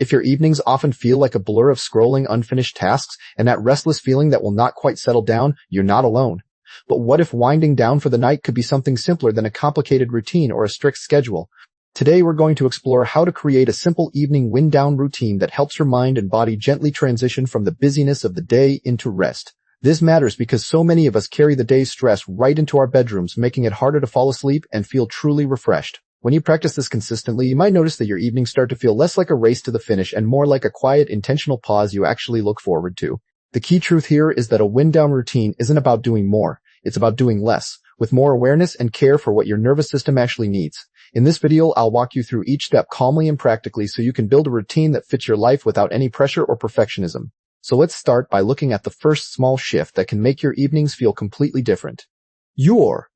If your evenings often feel like a blur of scrolling unfinished tasks and that restless feeling that will not quite settle down, you're not alone. But what if winding down for the night could be something simpler than a complicated routine or a strict schedule? Today we're going to explore how to create a simple evening wind-down routine that helps your mind and body gently transition from the busyness of the day into rest. This matters because so many of us carry the day's stress right into our bedrooms, making it harder to fall asleep and feel truly refreshed. When you practice this consistently, you might notice that your evenings start to feel less like a race to the finish and more like a quiet, intentional pause you actually look forward to. The key truth here is that a wind-down routine isn't about doing more. It's about doing less, with more awareness and care for what your nervous system actually needs. In this video, I'll walk you through each step calmly and practically so you can build a routine that fits your life without any pressure or perfectionism. So let's start by looking at the first small shift that can make your evenings feel completely different. Your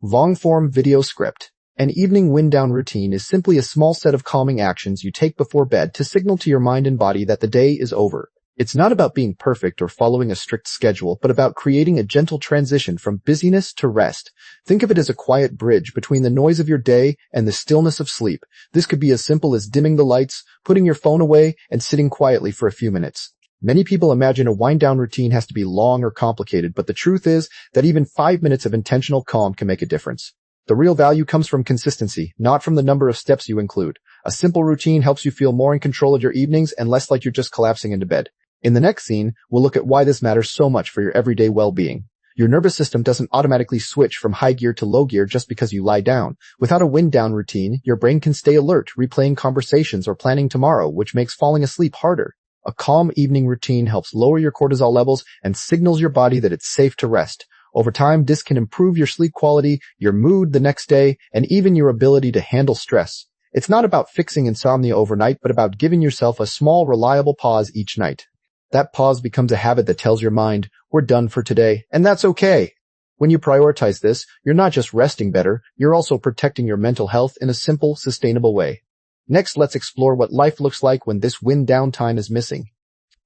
long-form video script. An evening wind-down routine is simply a small set of calming actions you take before bed to signal to your mind and body that the day is over. It's not about being perfect or following a strict schedule, but about creating a gentle transition from busyness to rest. Think of it as a quiet bridge between the noise of your day and the stillness of sleep. This could be as simple as dimming the lights, putting your phone away, and sitting quietly for a few minutes. Many people imagine a wind-down routine has to be long or complicated, but the truth is that even 5 minutes of intentional calm can make a difference. The real value comes from consistency, not from the number of steps you include. A simple routine helps you feel more in control of your evenings and less like you're just collapsing into bed. In the next scene, we'll look at why this matters so much for your everyday well-being. Your nervous system doesn't automatically switch from high gear to low gear just because you lie down. Without a wind-down routine, your brain can stay alert, replaying conversations or planning tomorrow, which makes falling asleep harder. A calm evening routine helps lower your cortisol levels and signals your body that it's safe to rest. Over time, this can improve your sleep quality, your mood the next day, and even your ability to handle stress. It's not about fixing insomnia overnight, but about giving yourself a small, reliable pause each night. That pause becomes a habit that tells your mind, we're done for today, and that's okay. When you prioritize this, you're not just resting better, you're also protecting your mental health in a simple, sustainable way. Next, let's explore what life looks like when this wind-down time is missing.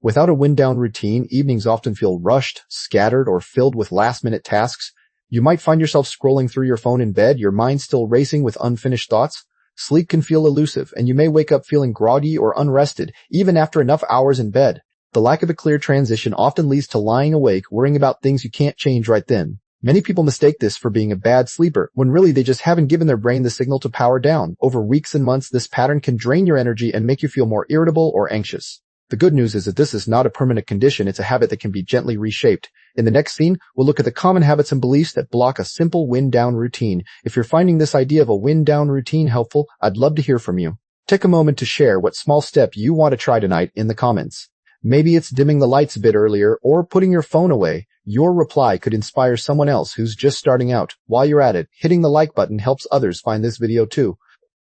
Without a wind-down routine, evenings often feel rushed, scattered, or filled with last-minute tasks. You might find yourself scrolling through your phone in bed, your mind still racing with unfinished thoughts. Sleep can feel elusive, and you may wake up feeling groggy or unrested, even after enough hours in bed. The lack of a clear transition often leads to lying awake, worrying about things you can't change right then. Many people mistake this for being a bad sleeper, when really they just haven't given their brain the signal to power down. Over weeks and months, this pattern can drain your energy and make you feel more irritable or anxious. The good news is that this is not a permanent condition, it's a habit that can be gently reshaped. In the next scene, we'll look at the common habits and beliefs that block a simple wind-down routine. If you're finding this idea of a wind-down routine helpful, I'd love to hear from you. Take a moment to share what small step you want to try tonight in the comments. Maybe it's dimming the lights a bit earlier or putting your phone away. Your reply could inspire someone else who's just starting out. While you're at it, hitting the like button helps others find this video too.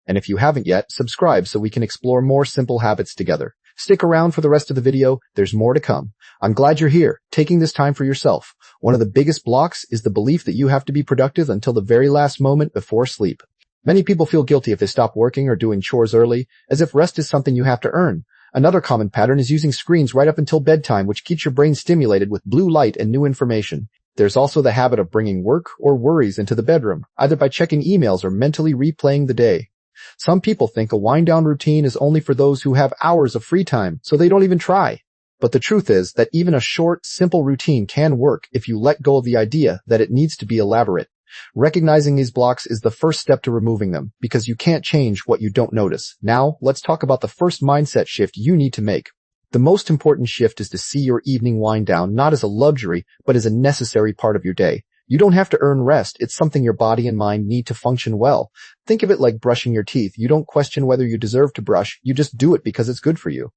And if you haven't yet, subscribe so we can explore more simple habits together. Stick around for the rest of the video, there's more to come. I'm glad you're here, taking this time for yourself. One of the biggest blocks is the belief that you have to be productive until the very last moment before sleep. Many people feel guilty if they stop working or doing chores early, as if rest is something you have to earn. Another common pattern is using screens right up until bedtime, which keeps your brain stimulated with blue light and new information. There's also the habit of bringing work or worries into the bedroom, either by checking emails or mentally replaying the day. Some people think a wind-down routine is only for those who have hours of free time, so they don't even try. But the truth is that even a short, simple routine can work if you let go of the idea that it needs to be elaborate. Recognizing these blocks is the first step to removing them, because you can't change what you don't notice. Now, let's talk about the first mindset shift you need to make. The most important shift is to see your evening wind down not as a luxury, but as a necessary part of your day. You don't have to earn rest, it's something your body and mind need to function well. Think of it like brushing your teeth. You don't question whether you deserve to brush, you just do it because it's good for you.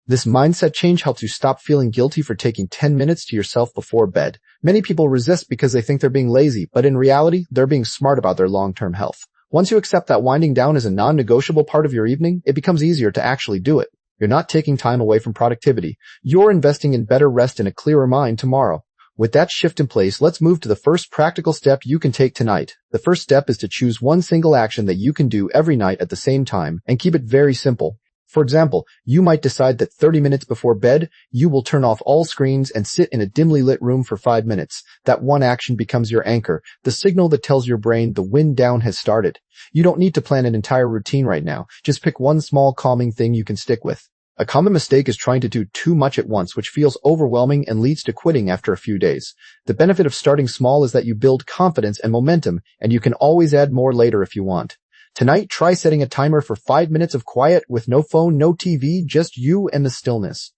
This mindset change helps you stop feeling guilty for taking 10 minutes to yourself before bed. Many people resist because they think they're being lazy, but in reality, they're being smart about their long-term health. Once you accept that winding down is a non-negotiable part of your evening, it becomes easier to actually do it. You're not taking time away from productivity. You're investing in better rest and a clearer mind tomorrow. With that shift in place, let's move to the first practical step you can take tonight. The first step is to choose one single action that you can do every night at the same time and keep it very simple. For example, you might decide that 30 minutes before bed, you will turn off all screens and sit in a dimly lit room for 5 minutes. That one action becomes your anchor, the signal that tells your brain the wind down has started. You don't need to plan an entire routine right now. Just pick one small calming thing you can stick with. A common mistake is trying to do too much at once, which feels overwhelming and leads to quitting after a few days. The benefit of starting small is that you build confidence and momentum, and you can always add more later if you want. Tonight, try setting a timer for 5 minutes of quiet with no phone, no TV, just you and the stillness.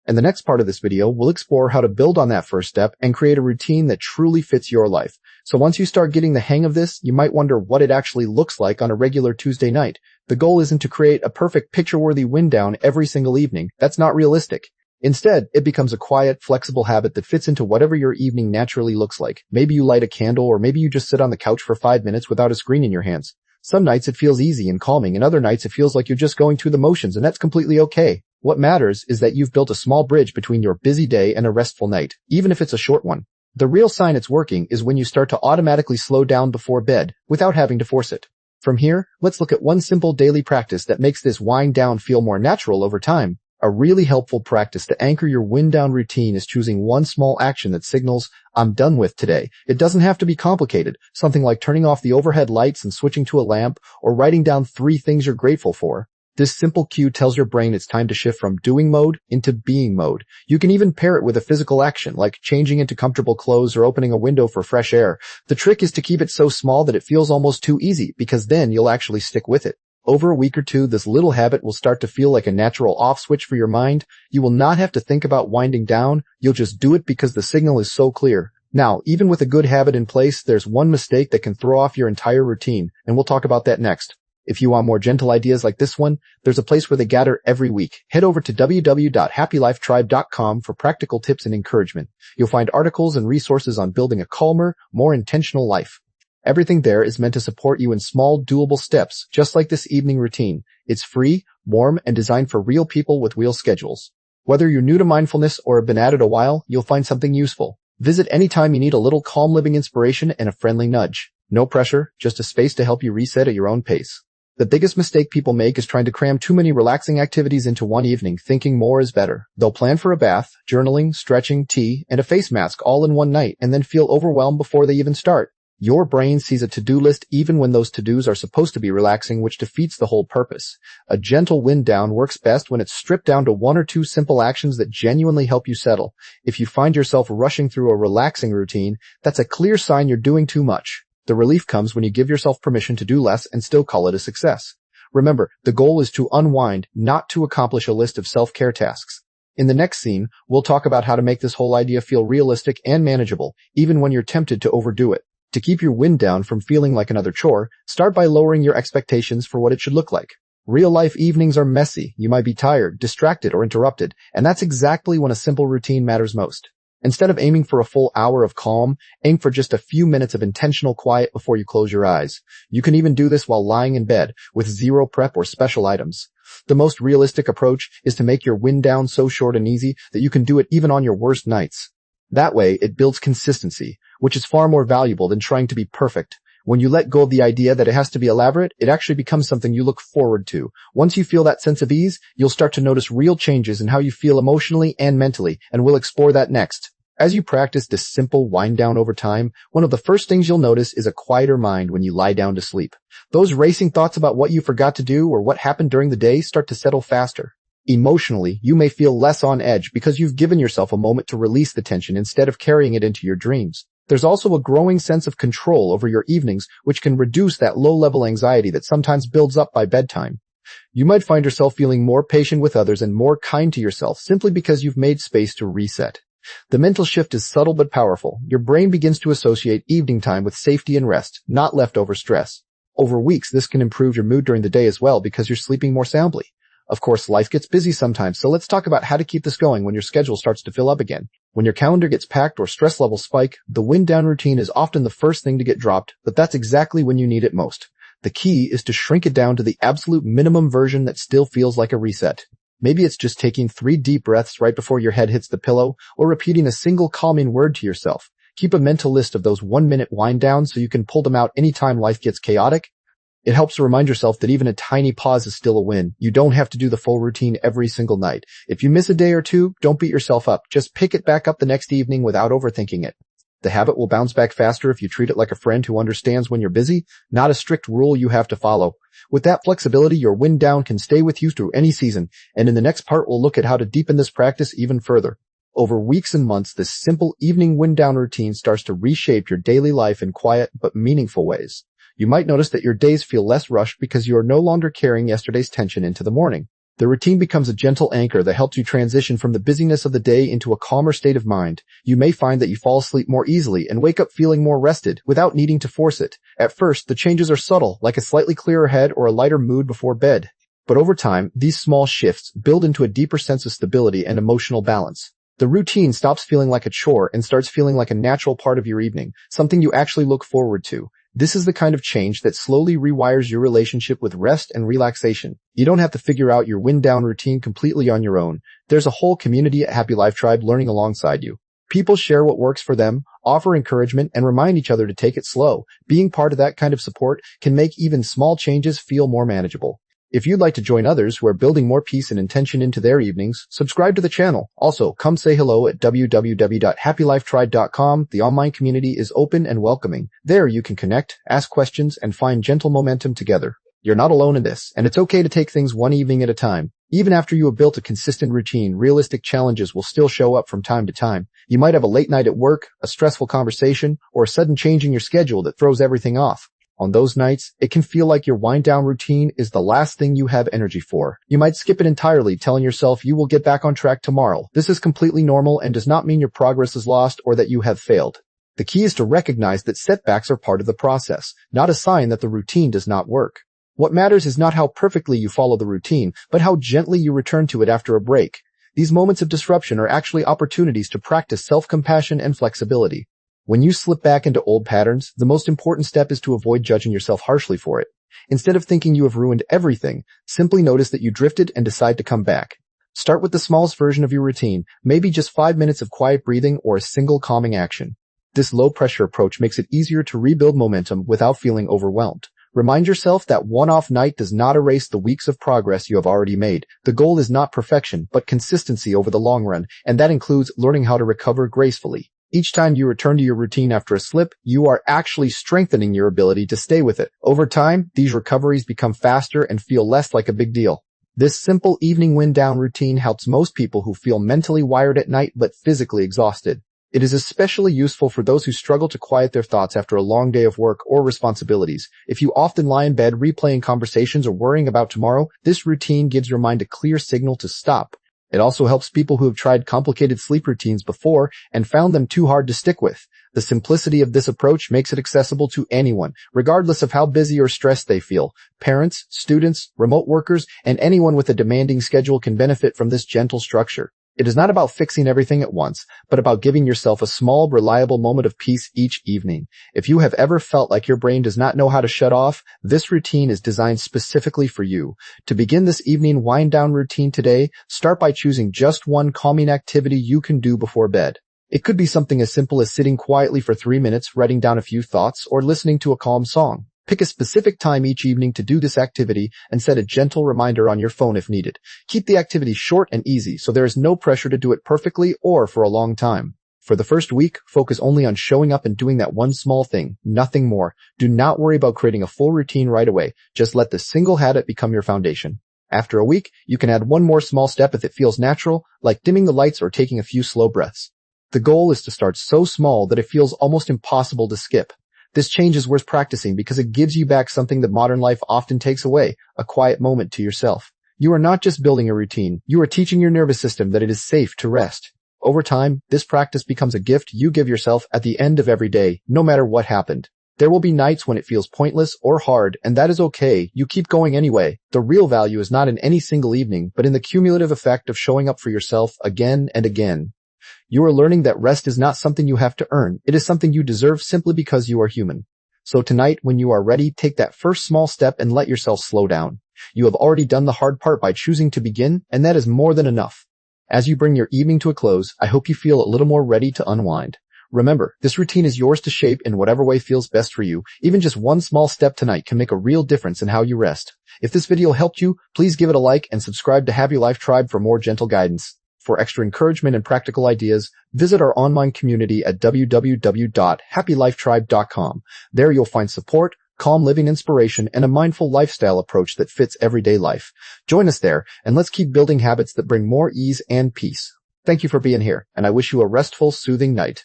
In the next part of this video, we'll explore how to build on that first step and create a routine that truly fits your life. So once you start getting the hang of this, you might wonder what it actually looks like on a regular Tuesday night. The goal isn't to create a perfect picture-worthy wind down every single evening. That's not realistic. Instead, it becomes a quiet, flexible habit that fits into whatever your evening naturally looks like. Maybe you light a candle, or maybe you just sit on the couch for 5 minutes without a screen in your hands. Some nights it feels easy and calming, and other nights it feels like you're just going through the motions, and that's completely okay. What matters is that you've built a small bridge between your busy day and a restful night, even if it's a short one. The real sign it's working is when you start to automatically slow down before bed without having to force it. From here, let's look at one simple daily practice that makes this wind down feel more natural over time. A really helpful practice to anchor your wind down routine is choosing one small action that signals, "I'm done with today." It doesn't have to be complicated, something like turning off the overhead lights and switching to a lamp, or writing down 3 things you're grateful for. This simple cue tells your brain it's time to shift from doing mode into being mode. You can even pair it with a physical action, like changing into comfortable clothes or opening a window for fresh air. The trick is to keep it so small that it feels almost too easy, because then you'll actually stick with it. Over a week or two, this little habit will start to feel like a natural off switch for your mind. You will not have to think about winding down. You'll just do it because the signal is so clear. Now, even with a good habit in place, there's one mistake that can throw off your entire routine, and we'll talk about that next. If you want more gentle ideas like this one, there's a place where they gather every week. Head over to www.happylifetribe.com for practical tips and encouragement. You'll find articles and resources on building a calmer, more intentional life. Everything there is meant to support you in small, doable steps, just like this evening routine. It's free, warm, and designed for real people with real schedules. Whether you're new to mindfulness or have been at it a while, you'll find something useful. Visit anytime you need a little calm living inspiration and a friendly nudge. No pressure, just a space to help you reset at your own pace. The biggest mistake people make is trying to cram too many relaxing activities into one evening, thinking more is better. They'll plan for a bath, journaling, stretching, tea, and a face mask all in one night, and then feel overwhelmed before they even start. Your brain sees a to-do list even when those to-dos are supposed to be relaxing, which defeats the whole purpose. A gentle wind down works best when it's stripped down to 1 or 2 simple actions that genuinely help you settle. If you find yourself rushing through a relaxing routine, that's a clear sign you're doing too much. The relief comes when you give yourself permission to do less and still call it a success. Remember, the goal is to unwind, not to accomplish a list of self-care tasks. In the next scene, we'll talk about how to make this whole idea feel realistic and manageable, even when you're tempted to overdo it. To keep your wind down from feeling like another chore, start by lowering your expectations for what it should look like. Real-life evenings are messy. You might be tired, distracted, or interrupted, and that's exactly when a simple routine matters most. Instead of aiming for a full hour of calm, aim for just a few minutes of intentional quiet before you close your eyes. You can even do this while lying in bed, with zero prep or special items. The most realistic approach is to make your wind down so short and easy that you can do it even on your worst nights. That way, it builds consistency, which is far more valuable than trying to be perfect. When you let go of the idea that it has to be elaborate, it actually becomes something you look forward to. Once you feel that sense of ease, you'll start to notice real changes in how you feel emotionally and mentally, and we'll explore that next. As you practice this simple wind down over time, one of the first things you'll notice is a quieter mind when you lie down to sleep. Those racing thoughts about what you forgot to do or what happened during the day start to settle faster. Emotionally, you may feel less on edge because you've given yourself a moment to release the tension instead of carrying it into your dreams. There's also a growing sense of control over your evenings, which can reduce that low-level anxiety that sometimes builds up by bedtime. You might find yourself feeling more patient with others and more kind to yourself simply because you've made space to reset. The mental shift is subtle but powerful. Your brain begins to associate evening time with safety and rest, not leftover stress. Over weeks, this can improve your mood during the day as well because you're sleeping more soundly. Of course, life gets busy sometimes, so let's talk about how to keep this going when your schedule starts to fill up again. When your calendar gets packed or stress levels spike, the wind down routine is often the first thing to get dropped, but that's exactly when you need it most. The key is to shrink it down to the absolute minimum version that still feels like a reset. Maybe it's just taking 3 deep breaths right before your head hits the pillow, or repeating a single calming word to yourself. Keep a mental list of those 1-minute wind downs so you can pull them out anytime life gets chaotic. It helps to remind yourself that even a tiny pause is still a win. You don't have to do the full routine every single night. If you miss a day or two, don't beat yourself up. Just pick it back up the next evening without overthinking it. The habit will bounce back faster if you treat it like a friend who understands when you're busy, not a strict rule you have to follow. With that flexibility, your wind down can stay with you through any season, and in the next part we'll look at how to deepen this practice even further. Over weeks and months, this simple evening wind down routine starts to reshape your daily life in quiet but meaningful ways. You might notice that your days feel less rushed because you are no longer carrying yesterday's tension into the morning. The routine becomes a gentle anchor that helps you transition from the busyness of the day into a calmer state of mind. You may find that you fall asleep more easily and wake up feeling more rested without needing to force it. At first, the changes are subtle, like a slightly clearer head or a lighter mood before bed. But over time, these small shifts build into a deeper sense of stability and emotional balance. The routine stops feeling like a chore and starts feeling like a natural part of your evening, something you actually look forward to. This is the kind of change that slowly rewires your relationship with rest and relaxation. You don't have to figure out your wind down routine completely on your own. There's a whole community at Happy Life Tribe learning alongside you. People share what works for them, offer encouragement, and remind each other to take it slow. Being part of that kind of support can make even small changes feel more manageable. If you'd like to join others who are building more peace and intention into their evenings, subscribe to the channel. Also, come say hello at www.happylifetribe.com. The online community is open and welcoming. There you can connect, ask questions, and find gentle momentum together. You're not alone in this, and it's okay to take things one evening at a time. Even after you have built a consistent routine, realistic challenges will still show up from time to time. You might have a late night at work, a stressful conversation, or a sudden change in your schedule that throws everything off. On those nights, it can feel like your wind-down routine is the last thing you have energy for. You might skip it entirely, telling yourself you will get back on track tomorrow. This is completely normal and does not mean your progress is lost or that you have failed. The key is to recognize that setbacks are part of the process, not a sign that the routine does not work. What matters is not how perfectly you follow the routine, but how gently you return to it after a break. These moments of disruption are actually opportunities to practice self-compassion and flexibility. When you slip back into old patterns, the most important step is to avoid judging yourself harshly for it. Instead of thinking you have ruined everything, simply notice that you drifted and decide to come back. Start with the smallest version of your routine, maybe just 5 minutes of quiet breathing or a single calming action. This low-pressure approach makes it easier to rebuild momentum without feeling overwhelmed. Remind yourself that one-off night does not erase the weeks of progress you have already made. The goal is not perfection, but consistency over the long run, and that includes learning how to recover gracefully. Each time you return to your routine after a slip, you are actually strengthening your ability to stay with it. Over time, these recoveries become faster and feel less like a big deal. This simple evening wind-down routine helps most people who feel mentally wired at night but physically exhausted. It is especially useful for those who struggle to quiet their thoughts after a long day of work or responsibilities. If you often lie in bed replaying conversations or worrying about tomorrow, this routine gives your mind a clear signal to stop. It also helps people who have tried complicated sleep routines before and found them too hard to stick with. The simplicity of this approach makes it accessible to anyone, regardless of how busy or stressed they feel. Parents, students, remote workers, and anyone with a demanding schedule can benefit from this gentle structure. It is not about fixing everything at once, but about giving yourself a small, reliable moment of peace each evening. If you have ever felt like your brain does not know how to shut off, this routine is designed specifically for you. To begin this evening wind-down routine today, start by choosing just one calming activity you can do before bed. It could be something as simple as sitting quietly for 3 minutes, writing down a few thoughts, or listening to a calm song. Pick a specific time each evening to do this activity and set a gentle reminder on your phone if needed. Keep the activity short and easy so there is no pressure to do it perfectly or for a long time. For the first week, focus only on showing up and doing that one small thing, nothing more. Do not worry about creating a full routine right away. Just let the single habit become your foundation. After a week, you can add one more small step if it feels natural, like dimming the lights or taking a few slow breaths. The goal is to start so small that it feels almost impossible to skip. This change is worth practicing because it gives you back something that modern life often takes away, a quiet moment to yourself. You are not just building a routine, you are teaching your nervous system that it is safe to rest. Over time, this practice becomes a gift you give yourself at the end of every day, no matter what happened. There will be nights when it feels pointless or hard, and that is okay. You keep going anyway. The real value is not in any single evening, but in the cumulative effect of showing up for yourself again and again. You are learning that rest is not something you have to earn. It is something you deserve simply because you are human. So tonight, when you are ready, take that first small step and let yourself slow down. You have already done the hard part by choosing to begin, and that is more than enough. As you bring your evening to a close, I hope you feel a little more ready to unwind. Remember, this routine is yours to shape in whatever way feels best for you. Even just one small step tonight can make a real difference in how you rest. If this video helped you, please give it a like and subscribe to Happy Life Tribe for more gentle guidance. For extra encouragement and practical ideas, visit our online community at www.happylifetribe.com. There you'll find support, calm living inspiration, and a mindful lifestyle approach that fits everyday life. Join us there, and let's keep building habits that bring more ease and peace. Thank you for being here, and I wish you a restful, soothing night.